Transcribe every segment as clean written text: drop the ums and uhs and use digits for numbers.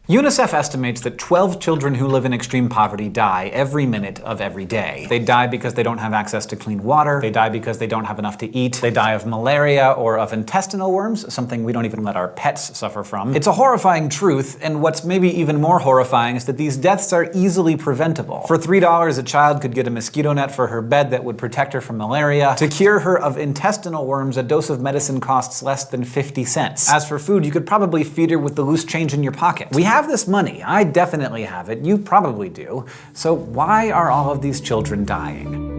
UNICEF estimates that 12 children who live in extreme poverty die every minute of every day. They die because they don't have access to clean water, they die because they don't have enough to eat, they die of malaria or of intestinal worms, something we don't even let our pets suffer from. It's a horrifying truth, and what's maybe even more horrifying is that these deaths are easily preventable. For $3, a child could get a mosquito net for her bed that would protect her from malaria. To cure her of intestinal worms, a dose of medicine costs less than 50 cents. As for food, you could probably feed her with the loose change in your pocket. We have this money. I definitely have it. You probably do. So why are all of these children dying?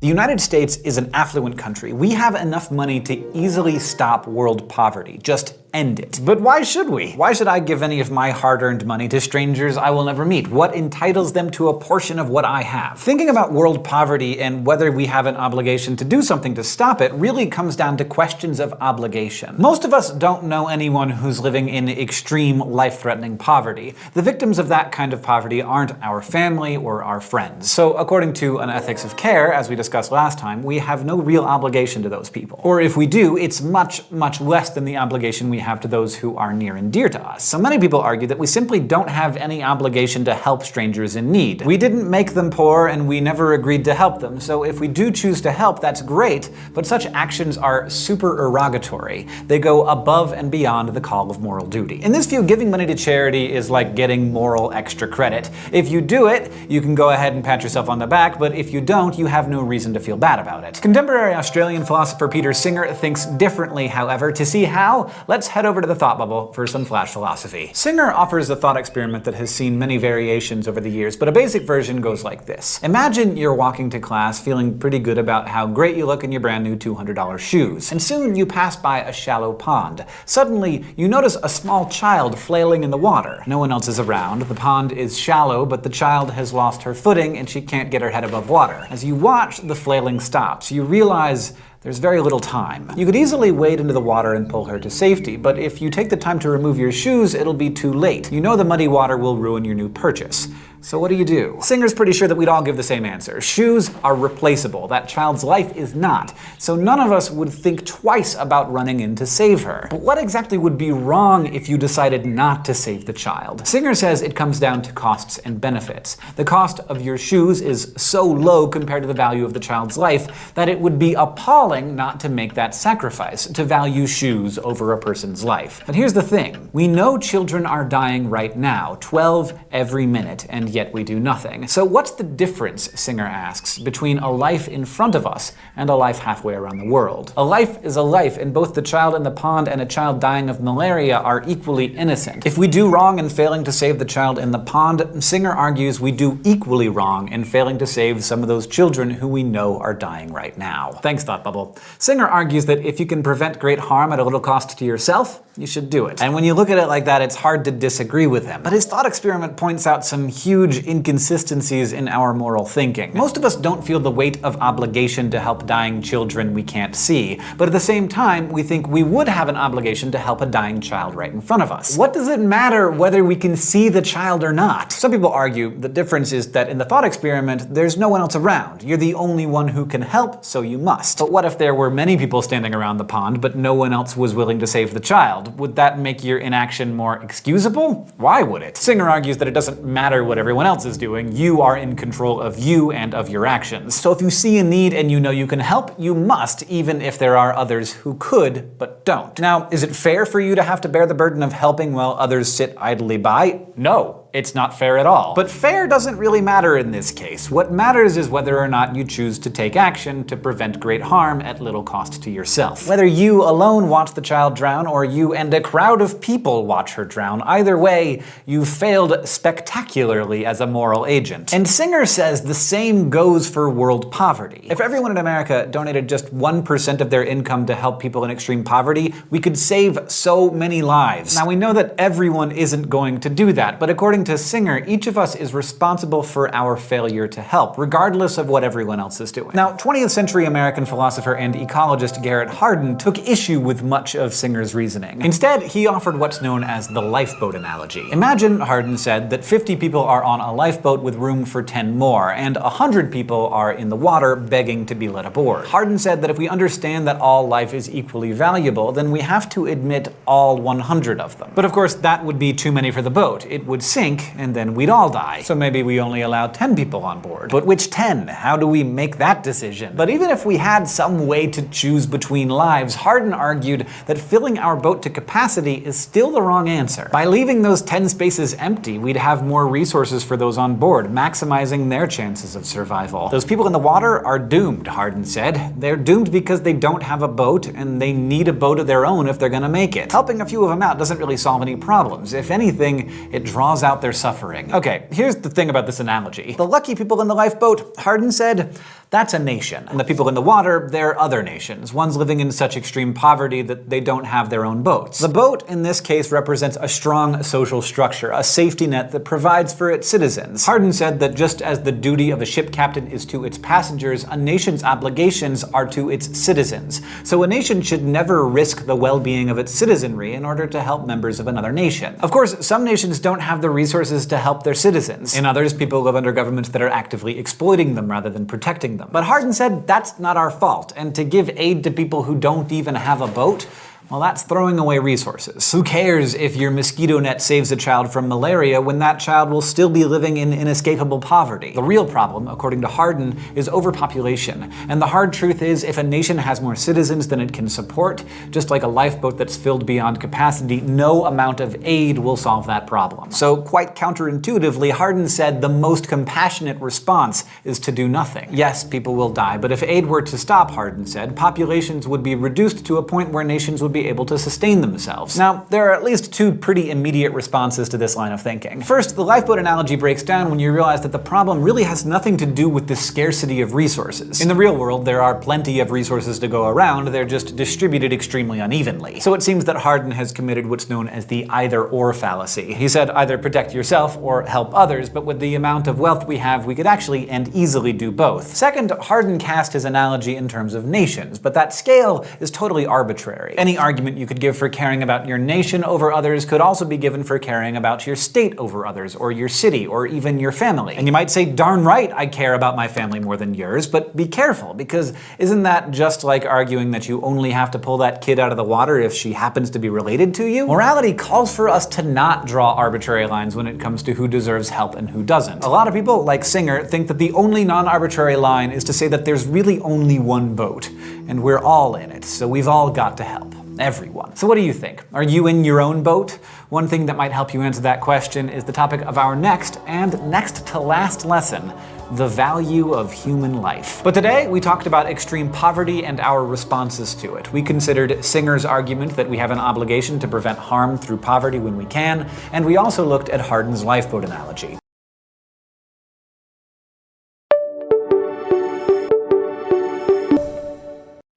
The United States is an affluent country. We have enough money to easily stop world poverty. Just end it. But why should we? Why should I give any of my hard-earned money to strangers I will never meet? What entitles them to a portion of what I have? Thinking about world poverty and whether we have an obligation to do something to stop it really comes down to questions of obligation. Most of us don't know anyone who's living in extreme, life-threatening poverty. The victims of that kind of poverty aren't our family or our friends. So according to an ethics of care, as we discussed last time, we have no real obligation to those people. Or if we do, it's much, much less than the obligation we have to those who are near and dear to us. So many people argue that we simply don't have any obligation to help strangers in need. We didn't make them poor and we never agreed to help them, so if we do choose to help, that's great, but such actions are supererogatory. They go above and beyond the call of moral duty. In this view, giving money to charity is like getting moral extra credit. If you do it, you can go ahead and pat yourself on the back, but if you don't, you have no reason to feel bad about it. Contemporary Australian philosopher Peter Singer thinks differently, however. To see how, let's head over to the thought bubble for some flash philosophy. Singer offers a thought experiment that has seen many variations over the years, but a basic version goes like this. Imagine you're walking to class feeling pretty good about how great you look in your brand new $200 shoes, and soon you pass by a shallow pond. Suddenly, you notice a small child flailing in the water. No one else is around, the pond is shallow, but the child has lost her footing and she can't get her head above water. As you watch, the flailing stops. You realize there's very little time. You could easily wade into the water and pull her to safety, but if you take the time to remove your shoes, it'll be too late. You know the muddy water will ruin your new purchase. So what do? Singer's pretty sure that we'd all give the same answer. Shoes are replaceable. That child's life is not. So none of us would think twice about running in to save her. But what exactly would be wrong if you decided not to save the child? Singer says it comes down to costs and benefits. The cost of your shoes is so low compared to the value of the child's life that it would be appalling not to make that sacrifice, to value shoes over a person's life. But here's the thing. We know children are dying right now, 12 every minute, and yet we do nothing. So what's the difference, Singer asks, between a life in front of us and a life halfway around the world? A life is a life, and both the child in the pond and a child dying of malaria are equally innocent. If we do wrong in failing to save the child in the pond, Singer argues we do equally wrong in failing to save some of those children who we know are dying right now. Thanks, Thought Bubble. Singer argues that if you can prevent great harm at a little cost to yourself, you should do it. And when you look at it like that, it's hard to disagree with him. But his thought experiment points out some huge inconsistencies in our moral thinking. Most of us don't feel the weight of obligation to help dying children we can't see, but at the same time, we think we would have an obligation to help a dying child right in front of us. What does it matter whether we can see the child or not? Some people argue the difference is that in the thought experiment, there's no one else around. You're the only one who can help, so you must. But what if there were many people standing around the pond, but no one else was willing to save the child? Would that make your inaction more excusable? Why would it? Singer argues that it doesn't matter what everyone else is doing. You are in control of you and of your actions. So if you see a need and you know you can help, you must, even if there are others who could but don't. Now, is it fair for you to have to bear the burden of helping while others sit idly by? No. It's not fair at all. But fair doesn't really matter in this case. What matters is whether or not you choose to take action to prevent great harm at little cost to yourself. Whether you alone watch the child drown or you and a crowd of people watch her drown, either way, you've failed spectacularly as a moral agent. And Singer says the same goes for world poverty. If everyone in America donated just 1% of their income to help people in extreme poverty, we could save so many lives. Now we know that everyone isn't going to do that, but according according to Singer, each of us is responsible for our failure to help, regardless of what everyone else is doing. Now, 20th century American philosopher and ecologist Garrett Hardin took issue with much of Singer's reasoning. Instead, he offered what's known as the lifeboat analogy. Imagine, Hardin said, that 50 people are on a lifeboat with room for 10 more, and 100 people are in the water begging to be let aboard. Hardin said that if we understand that all life is equally valuable, then we have to admit all 100 of them. But of course, that would be too many for the boat. It would sink, and then we'd all die. So maybe we only allow 10 people on board. But which 10? How do we make that decision? But even if we had some way to choose between lives, Hardin argued that filling our boat to capacity is still the wrong answer. By leaving those 10 spaces empty, we'd have more resources for those on board, maximizing their chances of survival. Those people in the water are doomed, Hardin said. They're doomed because they don't have a boat, and they need a boat of their own if they're gonna make it. Helping a few of them out doesn't really solve any problems. If anything, it draws out their suffering. Okay, here's the thing about this analogy. The lucky people in the lifeboat, Hardin said, that's a nation. And the people in the water, they're other nations, ones living in such extreme poverty that they don't have their own boats. The boat, in this case, represents a strong social structure, a safety net that provides for its citizens. Hardin said that just as the duty of a ship captain is to its passengers, a nation's obligations are to its citizens. So a nation should never risk the well-being of its citizenry in order to help members of another nation. Of course, some nations don't have the resources to help their citizens. In others, people live under governments that are actively exploiting them rather than protecting them. But Hardin said that's not our fault, and to give aid to people who don't even have a boat, well, that's throwing away resources. Who cares if your mosquito net saves a child from malaria when that child will still be living in inescapable poverty? The real problem, according to Hardin, is overpopulation. And the hard truth is, if a nation has more citizens than it can support, just like a lifeboat that's filled beyond capacity, no amount of aid will solve that problem. So, quite counterintuitively, Hardin said the most compassionate response is to do nothing. Yes, people will die, but if aid were to stop, Hardin said, populations would be reduced to a point where nations would be able to sustain themselves. Now, there are at least two pretty immediate responses to this line of thinking. First, the lifeboat analogy breaks down when you realize that the problem really has nothing to do with the scarcity of resources. In the real world, there are plenty of resources to go around, they're just distributed extremely unevenly. So it seems that Hardin has committed what's known as the either-or fallacy. He said either protect yourself or help others, but with the amount of wealth we have, we could actually and easily do both. Second, Hardin cast his analogy in terms of nations, but that scale is totally arbitrary. Any argument you could give for caring about your nation over others could also be given for caring about your state over others, or your city, or even your family. And you might say, darn right, I care about my family more than yours, but be careful, because isn't that just like arguing that you only have to pull that kid out of the water if she happens to be related to you? Morality calls for us to not draw arbitrary lines when it comes to who deserves help and who doesn't. A lot of people, like Singer, think that the only non-arbitrary line is to say that there's really only one boat, and we're all in it, so we've all got to help. Everyone. So what do you think? Are you in your own boat? One thing that might help you answer that question is the topic of our next and next to last lesson, the value of human life. But today, we talked about extreme poverty and our responses to it. We considered Singer's argument that we have an obligation to prevent harm through poverty when we can, and we also looked at Hardin's lifeboat analogy.